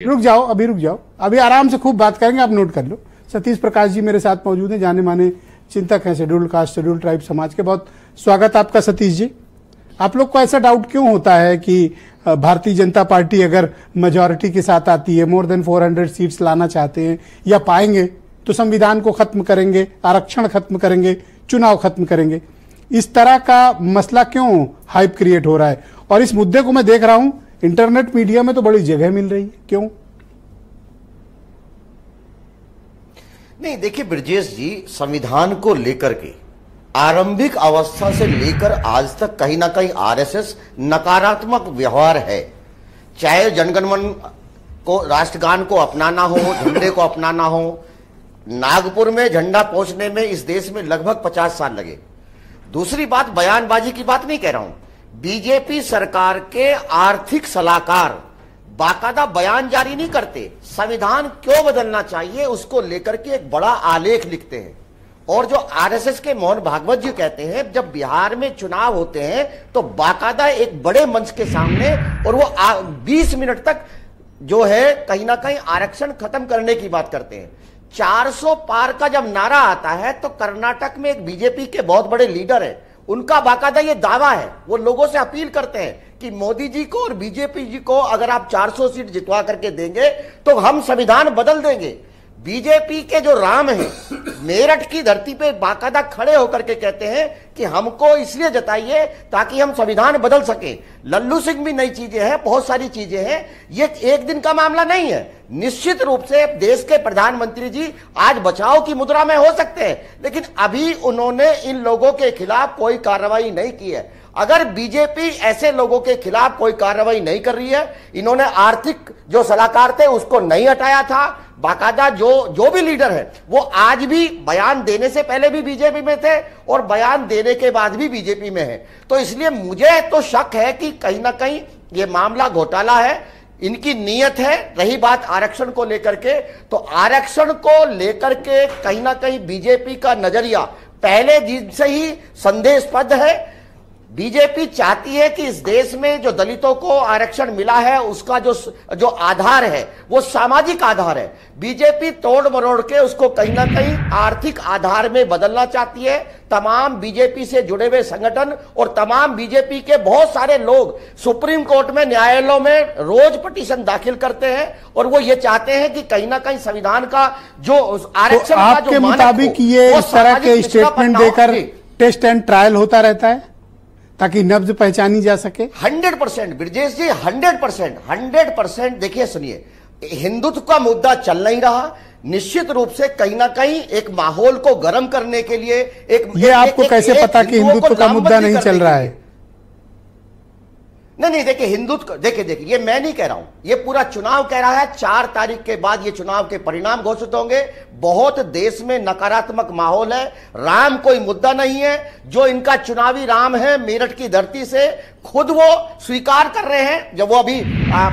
रुक जाओ, अभी आराम से खूब बात करेंगे, आप नोट कर लो। सतीश प्रकाश जी मेरे साथ मौजूद हैं, जाने माने चिंतक हैं शेड्यूल्ड कास्ट शेड्यूल्ड ट्राइब समाज के। बहुत स्वागत आपका सतीश जी। आप लोग को ऐसा डाउट क्यों होता है कि भारतीय जनता पार्टी अगर मेजॉरिटी के साथ आती है, मोर देन 400 सीट्स लाना चाहते हैं या पाएंगे तो संविधान को खत्म करेंगे, आरक्षण खत्म करेंगे, चुनाव खत्म करेंगे, इस तरह का मसला क्यों हाइप क्रिएट हो रहा है? और इस मुद्दे को मैं देख रहा हूं इंटरनेट मीडिया में तो बड़ी जगह मिल रही है, क्यों? नहीं, देखिए ब्रजेश जी, संविधान को लेकर के आरंभिक अवस्था से लेकर आज तक कहीं ना कहीं आरएसएस नकारात्मक व्यवहार है। चाहे जनगणमन को, राष्ट्रगान को अपनाना हो, झंडे को अपनाना हो। नागपुर में झंडा पहुंचने में इस देश में लगभग 50 साल लगे। दूसरी बात, बयानबाजी की बात नहीं कह रहा हूं, बीजेपी सरकार के आर्थिक सलाहकार बाकायदा बयान जारी नहीं करते, संविधान क्यों बदलना चाहिए उसको लेकर के एक बड़ा आलेख लिखते हैं। और जो आरएसएस के मोहन भागवत जी कहते हैं, जब बिहार में चुनाव होते हैं तो बाकायदा एक बड़े मंच के सामने और वो 20 मिनट तक जो है कहीं ना कहीं आरक्षण खत्म करने की बात करते हैं। 400 पार का जब नारा आता है तो कर्नाटक में एक बीजेपी के बहुत बड़े लीडर है, उनका बाकायदा ये दावा है, वो लोगों से अपील करते हैं कि मोदी जी को और बीजेपी जी को अगर आप 400 सीट जितवा करके देंगे तो हम संविधान बदल देंगे। बीजेपी के जो राम हैं मेरठ की धरती पे बाकायदा खड़े होकर के कहते हैं कि हमको इसलिए जताइए ताकि हम संविधान बदल सके। लल्लू सिंह भी नई चीजें हैं, बहुत सारी चीजें हैं, ये एक दिन का मामला नहीं है। निश्चित रूप से देश के प्रधानमंत्री जी आज बचाव की मुद्रा में हो सकते हैं, लेकिन अभी उन्होंने इन लोगों के खिलाफ कोई कार्रवाई नहीं की है। अगर बीजेपी ऐसे लोगों के खिलाफ कोई कार्रवाई नहीं कर रही है, इन्होंने आर्थिक जो सलाहकार थे उसको नहीं हटाया था, बाकायदा जो भी लीडर है वो आज भी बयान देने से पहले भी बीजेपी में थे और बयान देने के बाद भी बीजेपी में है, तो इसलिए मुझे तो शक है कि कहीं ना कहीं ये मामला घोटाला है, इनकी नीयत है। रही बात आरक्षण को लेकर के, तो आरक्षण को लेकर के कहीं ना कहीं बीजेपी का नजरिया पहले दिन से ही संदेहास्पद है। बीजेपी चाहती है कि इस देश में जो दलितों को आरक्षण मिला है उसका जो आधार है वो सामाजिक आधार है। बीजेपी तोड़ मरोड़ के उसको कहीं ना कहीं आर्थिक आधार में बदलना चाहती है। तमाम बीजेपी से जुड़े हुए संगठन और तमाम बीजेपी के बहुत सारे लोग सुप्रीम कोर्ट में, न्यायालयों में रोज पिटीशन दाखिल करते हैं और वो ये चाहते हैं कि कहीं ना कहीं संविधान का जो आरक्षण तो का जो मुताबिक ये इस तरह के स्टेटमेंट देकर टेस्ट एंड ट्रायल होता रहता है ताकि नब्ज पहचानी जा सके। 100% ब्रजेश जी, 100%। देखिए सुनिए, हिंदुत्व का मुद्दा चल नहीं रहा, निश्चित रूप से कहीं ना कहीं एक माहौल को गर्म करने के लिए ये आपको कैसे पता कि हिंदुत्व का मुद्दा नहीं चल रहा है? नहीं, देखिए हिंदुत्व, देखिए ये मैं नहीं कह रहा हूं, ये पूरा चुनाव कह रहा है। 4 तारीख के बाद ये चुनाव के परिणाम घोषित होंगे। बहुत देश में नकारात्मक माहौल है, राम कोई मुद्दा नहीं है। जो इनका चुनावी राम है मेरठ की धरती से खुद वो स्वीकार कर रहे हैं। जब वो अभी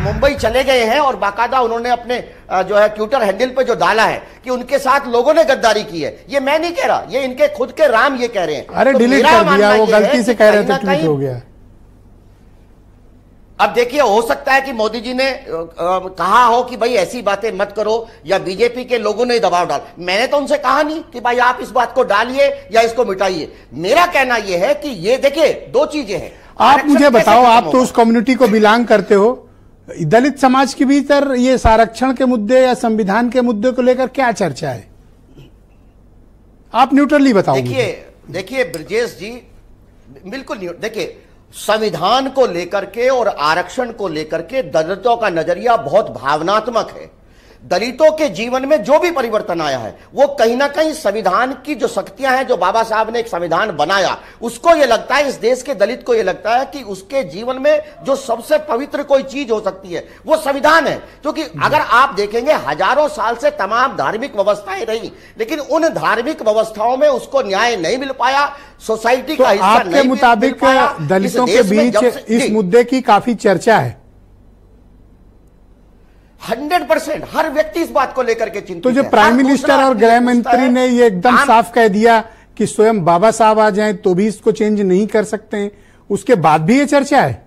मुंबई चले गए हैं और बाकायदा उन्होंने अपने जो है ट्विटर हैंडल पे जो डाला है कि उनके साथ लोगों ने गद्दारी की है, ये मैं नहीं कह रहा, ये इनके खुद के राम ये कह रहे हैं। अरे डिलीट कर दिया, वो गलती से कह रहे थे, ट्वीट हो गया। अब देखिए, हो सकता है कि मोदी जी ने कहा हो कि भाई ऐसी बातें मत करो, या बीजेपी के लोगों ने दबाव डाल। मैंने तो उनसे कहा नहीं कि भाई आप इस बात को डालिए या इसको मिटाइए। मेरा कहना यह है कि ये देखिए 2 चीजें हैं। आप मुझे बताओ, आप तो उस कम्युनिटी को बिलोंग करते हो, दलित समाज के भीतर ये आरक्षण के मुद्दे या संविधान के मुद्दे को लेकर क्या चर्चा है? आप न्यूट्रली बताओ। देखिए ब्रजेश जी, बिल्कुल नहीं। देखिए, संविधान को लेकर के और आरक्षण को लेकर के दलितों का नजरिया बहुत भावनात्मक है। दलितों के जीवन में जो भी परिवर्तन आया है वो कहीं ना कहीं संविधान की जो शक्तियां हैं, जो बाबा साहब ने एक संविधान बनाया, उसको ये लगता है, इस देश के दलित को ये लगता है कि उसके जीवन में जो सबसे पवित्र कोई चीज हो सकती है वो संविधान है। क्योंकि अगर आप देखेंगे हजारों साल से तमाम धार्मिक व्यवस्थाएं रही, लेकिन उन धार्मिक व्यवस्थाओं में उसको न्याय नहीं मिल पाया, सोसाइटी का हिस्सा आपके मुताबिक दलितों के बीच इस मुद्दे की काफी चर्चा है। 100% हर व्यक्ति इस बात को लेकर के चिंतित है। तो जो प्राइम मिनिस्टर और गृह मंत्री ने ये एकदम साफ कह दिया कि स्वयं बाबा साहब आ जाएं तो भी इसको चेंज नहीं कर सकते हैं, उसके बाद भी ये चर्चा है।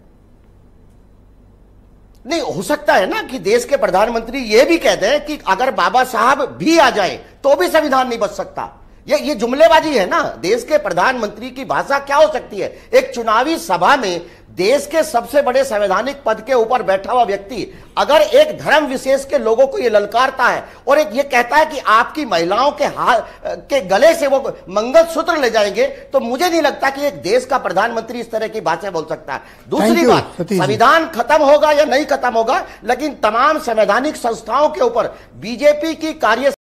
नहीं हो सकता है ना कि देश के प्रधानमंत्री ये भी कह दें कि अगर बाबा साहब भी आ जाए तो भी संविधान नहीं बच सकता। ये जुमलेबाजी है ना। देश के प्रधानमंत्री की भाषा क्या हो सकती है? एक चुनावी सभा में देश के सबसे बड़े संवैधानिक पद के ऊपर बैठा हुआ व्यक्ति अगर एक धर्म विशेष के लोगों को ये ललकारता है और एक ये कहता है कि आपकी महिलाओं के हाथ के गले से वो मंगलसूत्र ले जाएंगे, तो मुझे नहीं लगता कि एक देश का प्रधानमंत्री इस तरह की भाषा बोल सकता है। दूसरी बात, संविधान खत्म होगा या नहीं खत्म होगा, लेकिन तमाम संवैधानिक संस्थाओं के ऊपर बीजेपी की कार्यशैली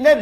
ने